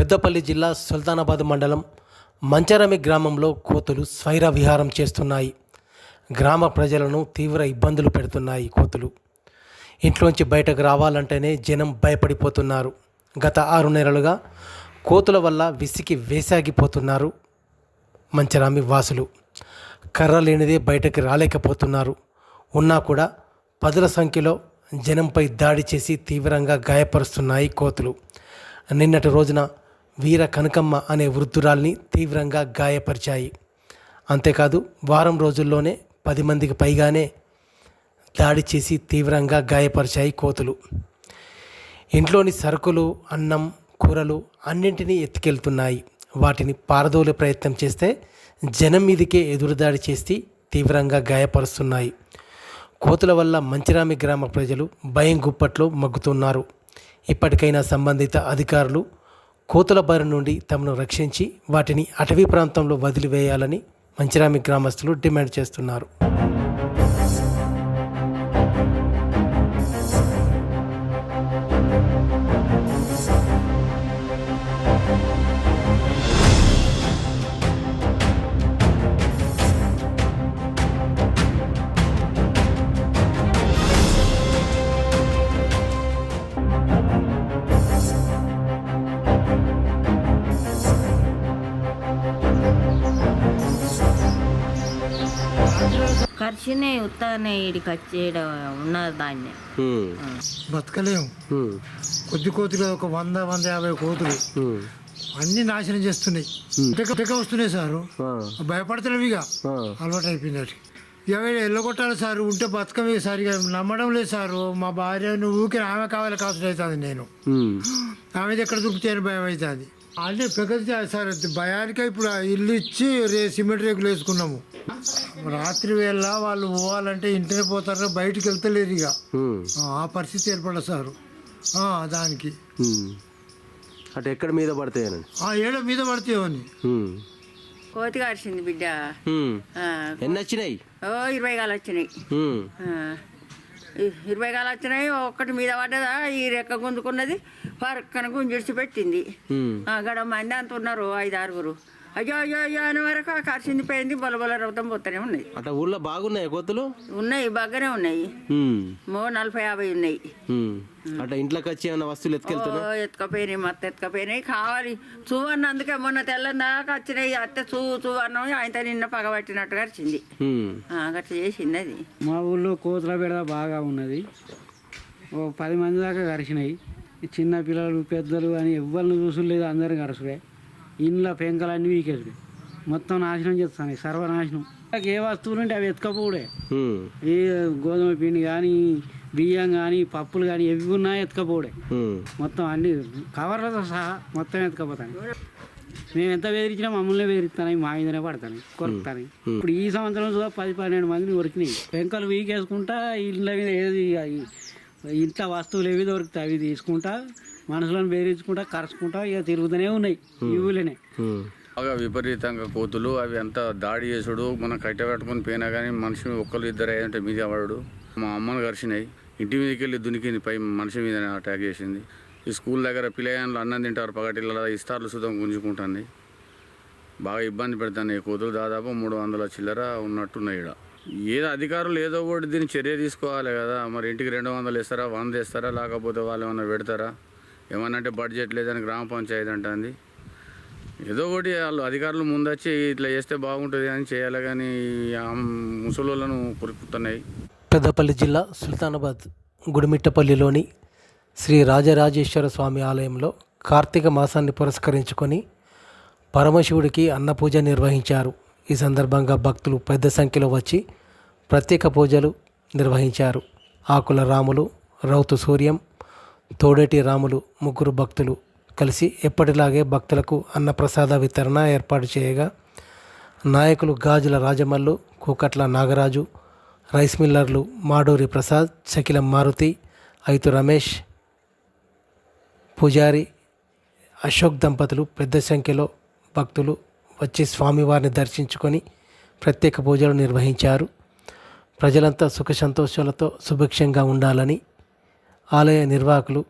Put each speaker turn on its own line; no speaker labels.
పెద్దపల్లి జిల్లా సుల్తానాబాద్ మండలం మంచరమి గ్రామంలో కోతులు స్వైర విహారం చేస్తున్నాయి. గ్రామ ప్రజలను తీవ్ర ఇబ్బందులు పెడుతున్నాయి. కోతులు ఇంట్లోంచి బయటకు రావాలంటేనే జనం భయపడిపోతున్నారు. గత 6 నెలలుగా కోతుల వల్ల విసికి వేసాగిపోతున్నారు. మంచరామి వాసులు కర్ర లేనిదే బయటకు రాలేకపోతున్నారు. ఉన్నా కూడా పదుల సంఖ్యలో జనంపై దాడి చేసి తీవ్రంగా గాయపరుస్తున్నాయి కోతులు. నిన్నటి రోజున వీర కనకమ్మ అనే వృద్ధురాల్ని తీవ్రంగా గాయపరిచాయి. అంతేకాదు వారం రోజుల్లోనే 10 మందికి పైగానే దాడి చేసి తీవ్రంగా గాయపరిచాయి కోతులు. ఇంట్లోని సరుకులు, అన్నం, కూరలు అన్నింటినీ ఎత్తుకెళ్తున్నాయి. వాటిని పారదోలే ప్రయత్నం చేస్తే జనం మీదకే ఎదురుదాడి చేసి తీవ్రంగా గాయపరుస్తున్నాయి. కోతుల వల్ల మంచిరామి గ్రామ ప్రజలు భయం గుప్పట్లో మగ్గుతున్నారు. ఇప్పటికైనా సంబంధిత అధికారులు కోతుల బారి నుండి తమను రక్షించి వాటిని అటవీ ప్రాంతంలో వదిలివేయాలని మంచిరామి గ్రామస్తులు డిమాండ్ చేస్తున్నారు.
ఖర్చునే ఉత్తానే ఇడికి వచ్చేడ ఉన్నది దాన్ని
బతకలేము. కొద్ది కోతులు ఒక 100-150 కోతులు అన్ని నాశనం చేస్తున్నాయి. టెక వస్తున్నాయి సారు, భయపడతలేవు. ఇక అలవాటు అయిపోయింది. ఇక ఎల్లగొట్టాలి సార్, ఉంటే బతకమే సార్. ఇక నమ్మడం లేదు సారు. మా భార్య ఊరికే ఆమె కావాలి కాసులు అవుతుంది. నేను ఆమెది ఎక్కడ దొరుకుతాయని భయం అవుతుంది. అన్నీ పెగది సార్. భయానికే ఇప్పుడు ఇల్లు ఇచ్చి సిమెంట్ రేకులు వేసుకున్నాము. రాత్రి వేళ వాళ్ళు పోవాలంటే ఇంటినే పోతారు, బయటికి వెళ్తలేరు. ఇక ఆ పరిస్థితి ఏర్పడదు సారు. దానికి
అంటే ఎక్కడ మీద పడతాయని
ఏడ మీద పడతాయని
కోతి కరిచింది బిడ్డ.
ఎన్ని వచ్చినాయి?
20 గాలు వచ్చినాయి. 20 గాలు వచ్చినాయి. ఒక్కటి మీద పడ్డదా, ఈ రెక్క గుంజుకున్నది, పక్కన గుంజిడిచి పెట్టింది. గడ మంది అంత ఉన్నారు, 5-6. అయ్యో అయ్యో అయ్యో అని వరకు కరిచింది పోయింది. బొలబొల రౌతం పోతూనే ఉన్నాయి.
అట్లా ఊళ్ళో బాగున్నాయి కోతులు?
ఉన్నాయి, బాగానే ఉన్నాయి. 40-50 ఉన్నాయి.
అట్లా ఇంట్లోకి వచ్చి ఏమైనా వస్తువులు
ఎత్తుకపోయినాయి. మొత్తం ఎత్తుకపోయినాయి. కావాలి చూవన్న, అందుకే మొన్న తెల్లని దాకా వచ్చినాయి. అత్తే చూవన్నాం. ఆయన నిన్న పగబట్టినట్టు కరిచింది. గట్ల చేసింది అది.
మా ఊళ్ళో కోతుల బెడద బాగా ఉన్నది. 10 మంది దాకా కరిచినాయి. చిన్న పిల్లలు, పెద్దలు అని ఎవ్వరిని చూసులేదు, అందరం కరుసుడే. ఇంట్లో పెంకలన్నీ వీకేసుడే, మొత్తం నాశనం చేస్తాను, సర్వనాశనం. ఏ వస్తువులు ఉంటే అవి ఎత్తుకపోవడే. ఏ గోధుమ పిండి కానీ, బియ్యం కానీ, పప్పులు కానీ ఎవి ఉన్నా ఎత్తుకపోవడే. మొత్తం అన్ని కవర్లతో సహా మొత్తం ఎత్తుకపోతాను. మేము ఎంత బెదిరించినా మమ్మల్ని బెదిరిస్తాను, మా మీదనే పడతాను, కొరుకుతాను. ఇప్పుడు ఈ సంవత్సరం కూడా 10-12 మందిని కొరికినాయి. పెంకలు వీకేసుకుంటా ఇళ్ళ మీద ఏది ఇంట్లో వస్తువులు ఏవి దొరుకుతాయి అవి తీసుకుంటా, మనుషులను బెదిరించుకుంటా, కరుచుకుంటా ఇక తిరుగుతూనే ఉన్నాయి ఈ ఊళ్ళోనే.
బాగా విపరీతంగా కోతులు అవి అంతా దాడి చేసుడు. మనం కట్టె కట్టుకుని పోయినా కానీ మనిషి 1-2 అయ్యంటే మీద పడడు. మా అమ్మను కరిచినాయి. ఇంటి మీదకి వెళ్ళి దునికింది, పై మనిషి మీద అటాక్ చేసింది. ఈ స్కూల్ దగ్గర పిల్లలు అన్నం తింటారు, పగటిల్ల ఇస్తార్లు సుతం గుంజుకుంటుంది. బాగా ఇబ్బంది పెడుతున్నాయి కోతులు. దాదాపు 300 చిల్లర ఉన్నట్టున్నాయి. ఇక్కడ ఏదో అధికారులు ఏదో ఒకటి దీన్ని చర్య తీసుకోవాలి కదా. మరి ఇంటికి 200 ఇస్తారా, 100 ఇస్తారా, లేకపోతే వాళ్ళు ఏమన్నా పెడతారా? ఏమన్నా అంటే బడ్జెట్ లేదని గ్రామ పంచాయతీ అంటుంది. ఏదో ఒకటి వాళ్ళు అధికారులు ముందొచ్చి ఇట్లా చేస్తే బాగుంటుంది అని చేయాలి. కానీ ముసలోళ్ళను కొరుకుతున్నాయి.
పెద్దపల్లి జిల్లా సుల్తానాబాద్ గుడిమిట్టపల్లిలోని శ్రీ రాజరాజేశ్వర స్వామి ఆలయంలో కార్తీక మాసాన్ని పురస్కరించుకొని పరమశివుడికి అన్నపూజ నిర్వహించారు. ఈ సందర్భంగా భక్తులు పెద్ద సంఖ్యలో వచ్చి ప్రత్యేక పూజలు నిర్వహించారు. ఆకుల రాములు, రౌతు సూర్యం, తోడేటి రాములు ముగ్గురు భక్తులు కలిసి ఎప్పటిలాగే భక్తులకు అన్నప్రసాద వితరణ ఏర్పాటు చేయగా నాయకులు గాజుల రాజమల్లు, కూకట్ల నాగరాజు, రైస్ మిల్లర్లు మాడూరి ప్రసాద్, చకిలం మారుతి, ఐతు రమేష్, పూజారి అశోక్ దంపతులు పెద్ద సంఖ్యలో భక్తులు వచ్చి స్వామివారిని దర్శించుకొని ప్రత్యేక పూజలు నిర్వహించారు. ప్రజలంతా సుఖ సంతోషాలతో సుభిక్షంగా ఉండాలని ఆలయ నిర్వాహకులు